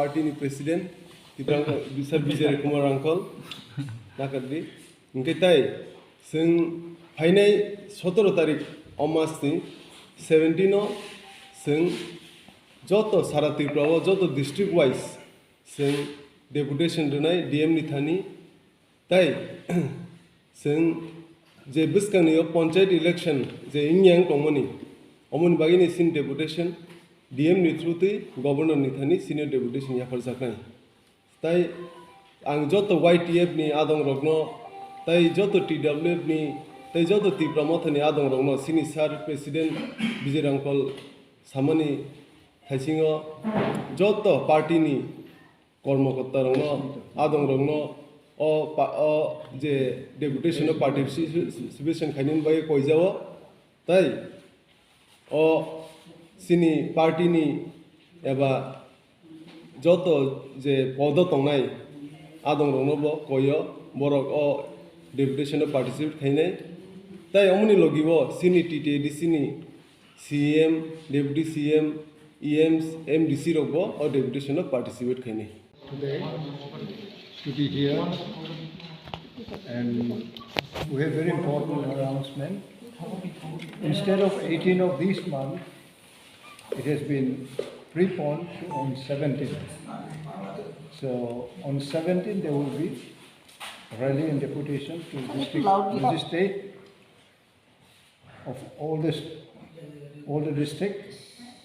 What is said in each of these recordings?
party ni president kita bisa Vijay Kumar Uncle nakadri ingke tai sing Phainai 17 tarik Amas ni 17 no sing joto sara Tripura o joto district wise sing deputation Ronai DM ni thani tai sing je biskani o panchayat election je ingyang tongmani omoni bagini sin deputation DM ni through te governor ni thani senior deputation ya farjaknai tai ang joto YTF ni adong rogno tai joto TWF ni tai joto TIPRA MOTHA ni adong rogno sini sir president Vijay Uncle samani thaisingo joto party ni kormokotta rogno adong rogno o je deputation of participation khainin bai koijawo tai o sini party ni eba joto je podo tongnai adong rogno bo koyo borok o deputation of participate khainai tai omuni logibo sini TTD sini CM deputy CM EMs MDC rogbo o deputation of participate khainai today to be here, and we have very important announcement. Instead of 18 of this month, it has been preponed to on 17th. So on 17th there will be rally and deputation to district magistrate of all the districts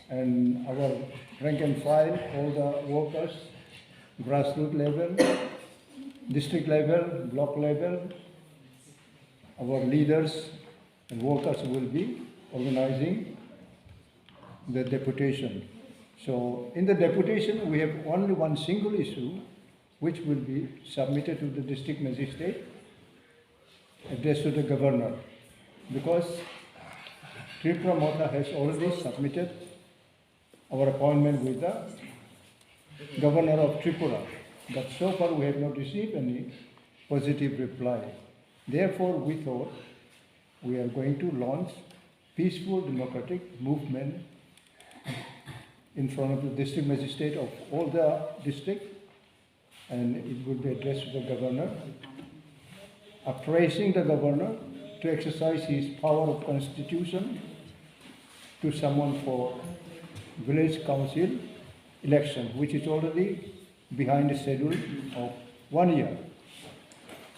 and our rank and file, all the workers, grassroots level, district level, block level, our leaders and workers will be organizing the deputation. So in the deputation we have only one single issue which will be submitted to the district magistrate, addressed to the governor, because TIPRA MOTHA has already submitted our appointment with the governor of Tripura, but so far we have not received any positive reply. Therefore, we thought we are going to launch peaceful democratic movement in front of the district magistrate of all the district, and it will be addressed to the governor, appraising the governor to exercise his power of constitution to summon for village council election, which is already behind the schedule of 1 year.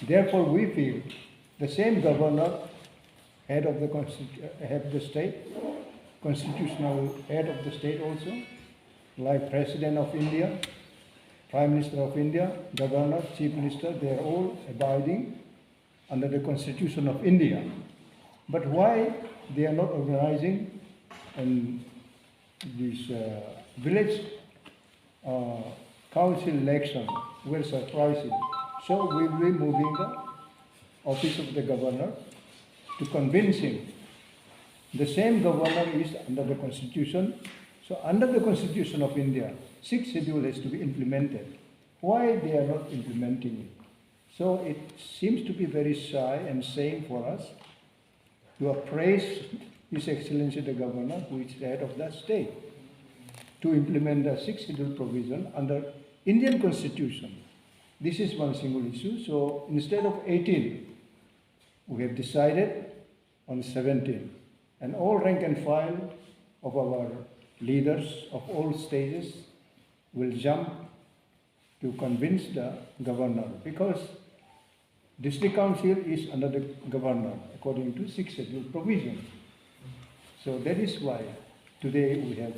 Therefore, we feel the same governor, head of the state, constitutional head of the state also, like President of India, Prime Minister of India, Governor, Chief Minister, they are all abiding under the Constitution of India. But why they are not organizing this village council election? We're surprising. So we will be moving the office of the governor to convince him. The same governor is under the constitution. So under the Constitution of India, 6th schedule has to be implemented. Why they are not implementing it? So it seems to be very shy and shame for us to appraise His Excellency the Governor, who is the head of the state, to implement the 6th schedule provision under Indian Constitution. This is one single issue. So instead of 18, we have decided on 17. And all rank and file of our leaders of all stages will jump to convince the governor, because district council is under the governor according to 6th schedule provision. So that is why today we have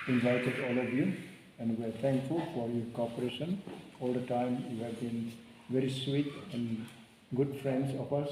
invited all of you, and we are thankful for your cooperation. All the time you have been very sweet and good friends of us.